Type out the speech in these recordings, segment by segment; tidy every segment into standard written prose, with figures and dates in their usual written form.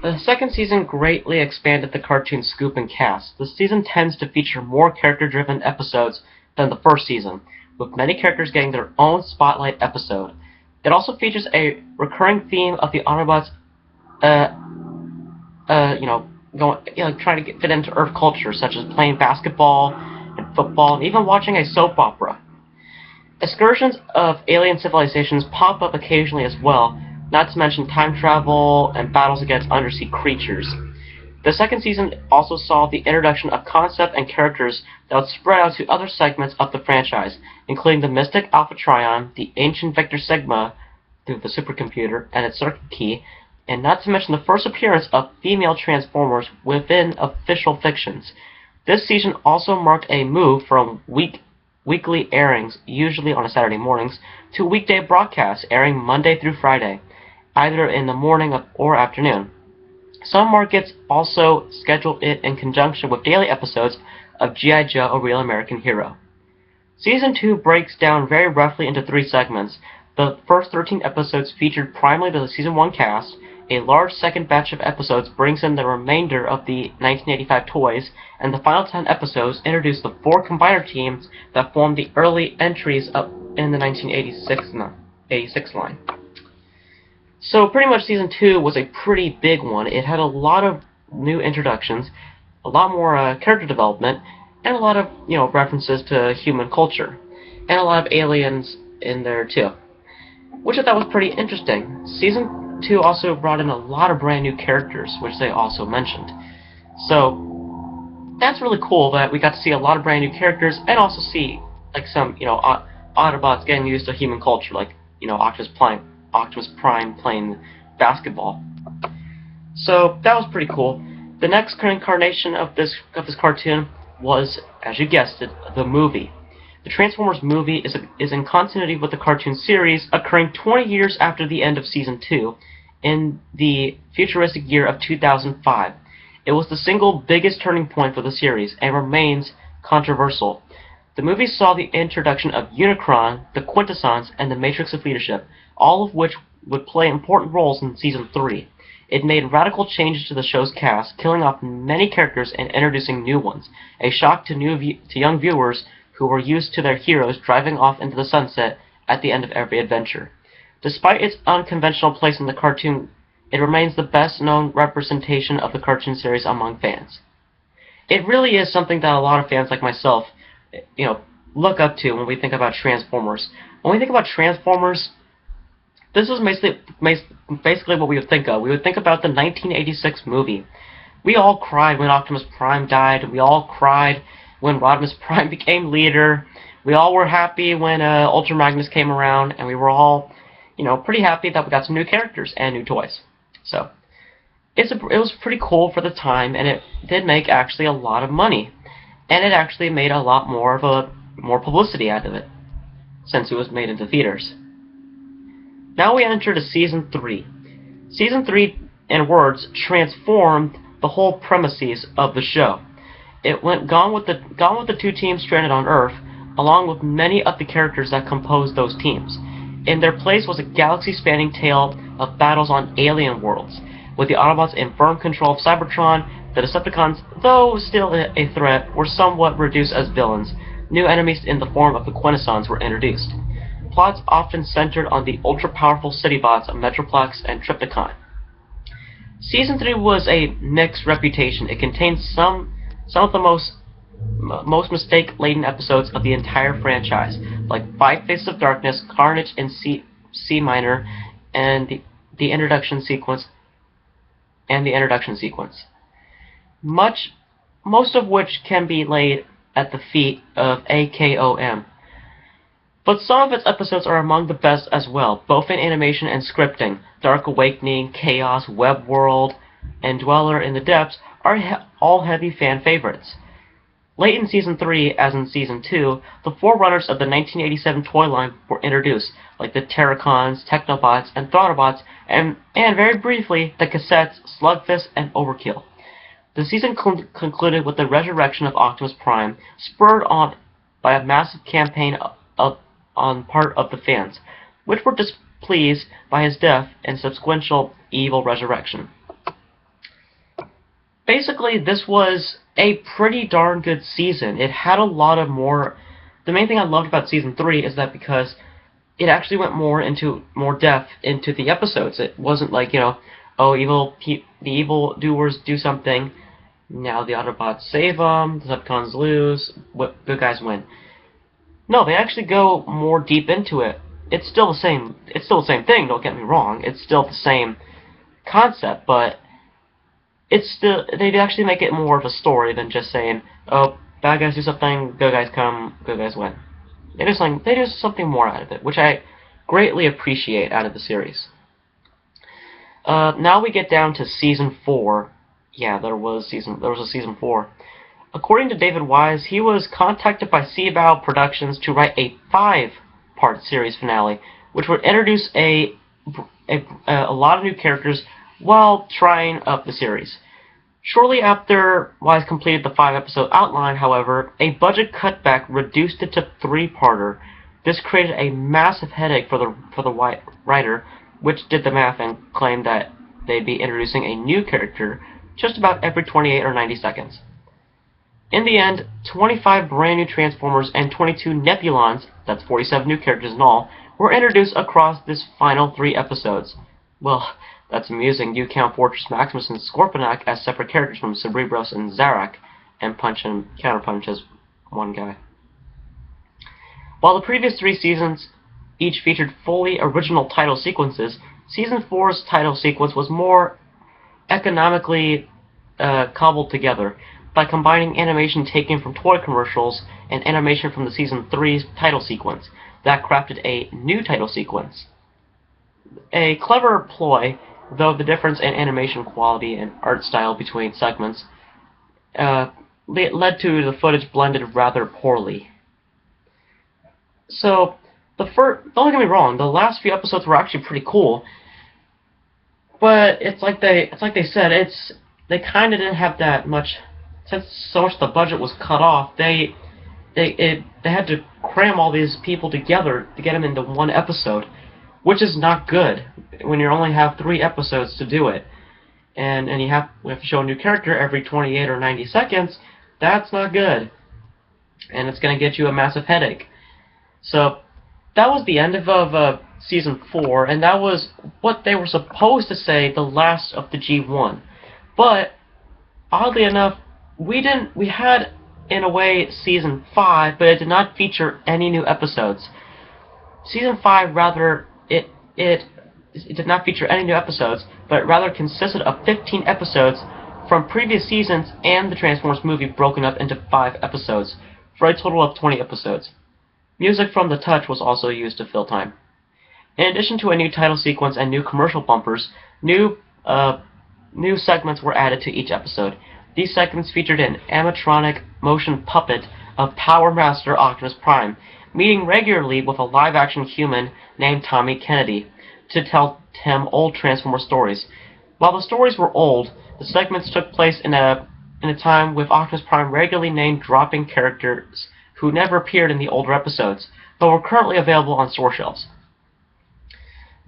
The second season greatly expanded the cartoon's scope and cast. The season tends to feature more character-driven episodes than the first season, with many characters getting their own spotlight episode. It also features a recurring theme of the Autobots, uh, going, trying to fit into Earth culture, such as playing basketball and football, and even watching a soap opera. Excursions of alien civilizations pop up occasionally as well, not to mention time travel and battles against undersea creatures. The second season also saw the introduction of concept and characters that would spread out to other segments of the franchise, including the Mystic Alpha Trion, the Ancient Vector Sigma through the supercomputer and its circuit key, and not to mention the first appearance of female Transformers within official fictions. This season also marked a move from weekly airings, usually on a Saturday mornings, to weekday broadcasts airing Monday through Friday, either in the morning or afternoon. Some markets also scheduled it in conjunction with daily episodes of G.I. Joe: A Real American Hero. Season 2 breaks down very roughly into 3 segments. The first 13 episodes featured primarily the Season 1 cast. A large second batch of episodes brings in the remainder of the 1985 toys, and the final 10 episodes introduce the 4 combiner teams that formed the early entries up in the 1986 line. So pretty much Season 2 was a pretty big one. It had a lot of new introductions, a lot more character development, and a lot of references to human culture, and a lot of aliens in there too, which I thought was pretty interesting. Season 2 also brought in a lot of brand new characters, which they also mentioned. So that's really cool that we got to see a lot of brand new characters, and also see like some Autobots getting used to human culture, like Optimus Prime playing basketball. So that was pretty cool. The next incarnation of this cartoon was, as you guessed it, the movie. The Transformers movie is in continuity with the cartoon series, occurring 20 years after the end of Season 2, in the futuristic year of 2005. It was the single biggest turning point for the series, and remains controversial. The movie saw the introduction of Unicron, the Quintessence, and the Matrix of Leadership, all of which would play important roles in Season 3. It made radical changes to the show's cast, killing off many characters and introducing new ones, a shock to young viewers who were used to their heroes driving off into the sunset at the end of every adventure. Despite its unconventional place in the cartoon, it remains the best-known representation of the cartoon series among fans. It really is something that a lot of fans like myself look up to when we think about Transformers. When we think about Transformers, this is basically what we would think of. We would think about the 1986 movie. We all cried when Optimus Prime died. We all cried when Rodimus Prime became leader. We all were happy when Ultra Magnus came around, and we were all, pretty happy that we got some new characters and new toys. So it was pretty cool for the time, and it did make actually a lot of money. And it actually made a lot more publicity out of it, since it was made into theaters. Now we enter to Season 3. Season 3, in words, transformed the whole premises of the show. It went gone with the 2 teams stranded on Earth, along with many of the characters that composed those teams. In their place was a galaxy-spanning tale of battles on alien worlds, with the Autobots in firm control of Cybertron. The Decepticons, though still a threat, were somewhat reduced as villains. New enemies in the form of the Quintessons were introduced. Plots often centered on the ultra-powerful Citybots of Metroplex and Trypticon. Season 3 was a mixed reputation. It contained some of the most mistake-laden episodes of the entire franchise, like 5 Faces of Darkness, Carnage in C minor, and the introduction sequence. Most of which can be laid at the feet of AKOM. But some of its episodes are among the best as well, both in animation and scripting. Dark Awakening, Chaos, Web World, and Dweller in the Depths are all heavy fan favorites. Late in Season 3, as in Season 2, the forerunners of the 1987 toy line were introduced, like the Terracons, Technobots, and Thronobots, and very briefly, the Cassettes, Slugfist, and Overkill. The season concluded with the resurrection of Optimus Prime, spurred on by a massive campaign on part of the fans, which were displeased by his death and subsequent evil resurrection. basically, this was a pretty darn good season. It had a lot of more. The main thing I loved about season 3 is that because it actually went more depth into the episodes. It wasn't like, oh, the evil doers do something, now the Autobots save them, the Decepticons lose, good guys win. No, they actually go more deep into it. It's still the same. It's still the same thing. Don't get me wrong. It's still the same concept, but they actually make it more of a story than just saying, oh, bad guys do something, good guys come, good guys win. They do something more out of it, which I greatly appreciate out of the series. Now we get down to season 4. Yeah, there was a season 4. According to David Wise, he was contacted by Beau Productions to write a 5-part series finale, which would introduce a lot of new characters while trying up the series. Shortly after Wise completed the 5-episode outline, however, a budget cutback reduced it to 3-parter. This created a massive headache for the writer, which did the math and claimed that they'd be introducing a new character just about every 28 or 90 seconds. In the end, 25 brand new Transformers and 22 Nebulons, that's 47 new characters in all, were introduced across this final 3 episodes. Well, that's amusing. You count Fortress Maximus and Scorponok as separate characters from Cerebros and Zarak, and Punch and Counterpunch as one guy. While the previous 3 seasons each featured fully original title sequences, Season 4's title sequence was more economically cobbled together by combining animation taken from toy commercials and animation from the Season 3's title sequence that crafted a new title sequence. A clever ploy, though the difference in animation quality and art style between segments led to the footage blended rather poorly. So, don't get me wrong, the last few episodes were actually pretty cool, but it's like they said, they kind of didn't have that much, since so much of the budget was cut off. They had to cram all these people together to get them into one episode, which is not good when you only have 3 episodes to do it, and we have to show a new character every 28 or 90 seconds. That's not good, and it's going to get you a massive headache. So that was the end of Season 4, and that was what they were supposed to say, the last of the G1. But oddly enough, we had in a way Season 5, but it did not feature any new episodes. Season 5 it did not feature any new episodes, but rather consisted of 15 episodes from previous seasons and the Transformers movie broken up into 5 episodes, for a total of 20 episodes. Music from The Touch was also used to fill time. In addition to a new title sequence and new commercial bumpers, new segments were added to each episode. These segments featured an animatronic motion puppet of Power Master Optimus Prime, meeting regularly with a live-action human named Tommy Kennedy to tell him old Transformer stories. While the stories were old, the segments took place in a time with Optimus Prime regularly name-dropping characters who never appeared in the older episodes, but were currently available on store shelves.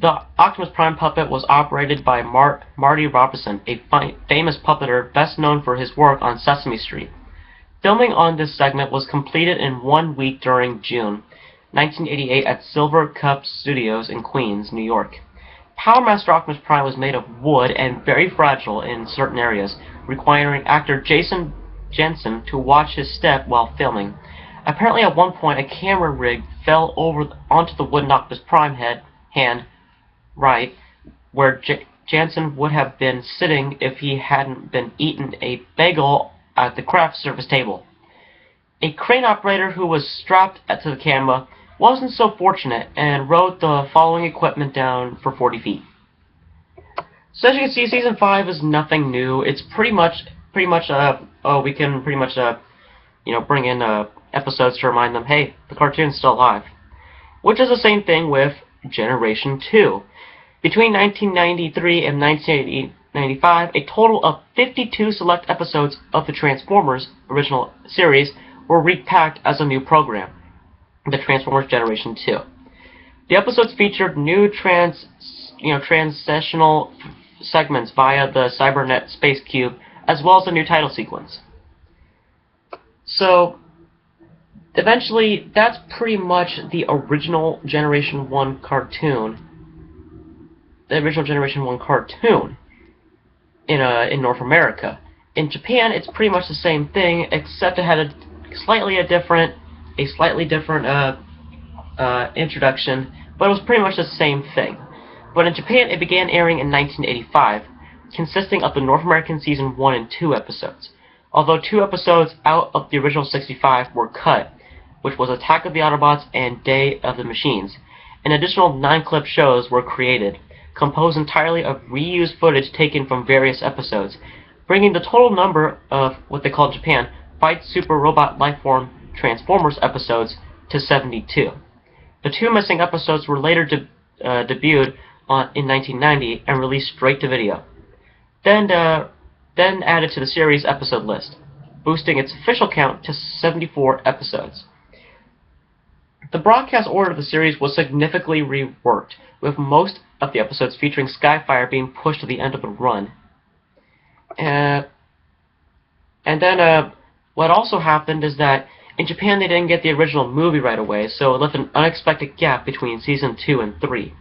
The Optimus Prime puppet was operated by Marty Robertson, a famous puppeteer best known for his work on Sesame Street. Filming on this segment was completed in 1 week during June 1988 at Silver Cup Studios in Queens, New York. Power Master Optimus Prime was made of wood and very fragile in certain areas, requiring actor Jason Jensen to watch his step while filming. Apparently at one point a camera rig fell onto the wooden Optimus Prime hand right, where Jansen would have been sitting if he hadn't been eating a bagel at the craft service table. A crane operator who was strapped to the camera wasn't so fortunate and rode the following equipment down for 40 feet. So as you can see, Season 5 is nothing new. It's pretty much we can pretty much bring in episodes to remind them, hey, the cartoon's still alive. Which is the same thing with Generation 2. Between 1993 and 1995, a total of 52 select episodes of the Transformers original series were repacked as a new program, the Transformers Generation 2. The episodes featured new transitional segments via the Cybernet Space Cube as well as the new title sequence. So, eventually, that's pretty much the original Generation 1 cartoon. The original Generation 1 cartoon in North America. In Japan, it's pretty much the same thing, except it had a slightly different introduction, but it was pretty much the same thing. But in Japan, it began airing in 1985, consisting of the North American Season 1 and 2 episodes, although 2 episodes out of the original 65 were cut, which was Attack of the Autobots and Day of the Machines. An additional 9 clip shows were created, composed entirely of reused footage taken from various episodes, bringing the total number of what they call in Japan Fight Super Robot Lifeform Transformers episodes to 72. The 2 missing episodes were later debuted in 1990 and released straight to video, then added to the series episode list, boosting its official count to 74 episodes. The broadcast order of the series was significantly reworked, with most of the episodes featuring Skyfire being pushed to the end of the run. And then what also happened is that in Japan they didn't get the original movie right away, so it left an unexpected gap between Season 2 and 3.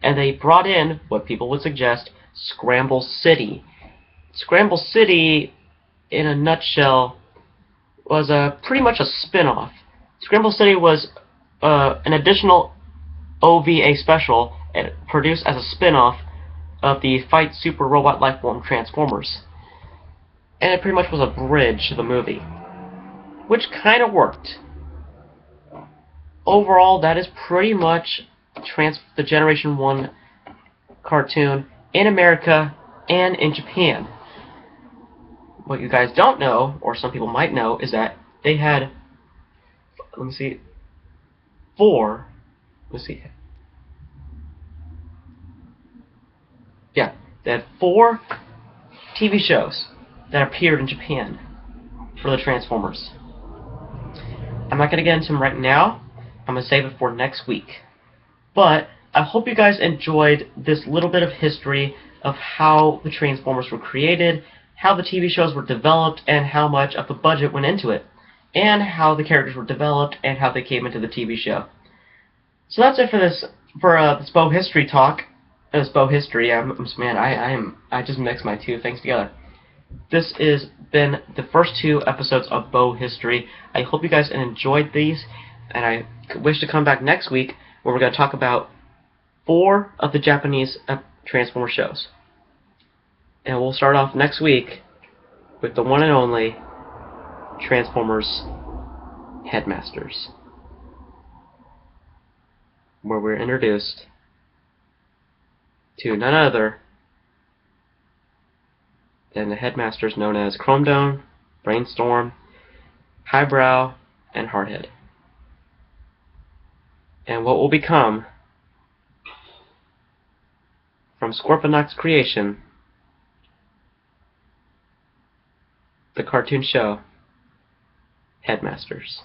And they brought in, what people would suggest, Scramble City. Scramble City, in a nutshell, was pretty much a spin-off. Scramble City was an additional OVA special produced as a spin-off of the Fight Super Robot Lifeform Transformers. And it pretty much was a bridge to the movie, which kind of worked. Overall, that is pretty much the Generation 1 cartoon in America and in Japan. What you guys don't know, or some people might know, is that they had, they had 4 TV shows that appeared in Japan for the Transformers. I'm not going to get into them right now. I'm going to save it for next week. But I hope you guys enjoyed this little bit of history of how the Transformers were created, how the TV shows were developed, and how much of the budget went into it, and how the characters were developed, and how they came into the TV show. So that's it for this Beau history talk. This Beau history. I just mixed my 2 things together. This has been the first 2 episodes of Beau history. I hope you guys enjoyed these, and I wish to come back next week where we're going to talk about 4 of the Japanese Transformer shows. And we'll start off next week with the one and only Transformers Headmasters, where we're introduced to none other than the Headmasters known as Chrome Dome, Brainstorm, Highbrow, and Hardhead, and what will become, from Scorponok's creation, the cartoon show Headmasters.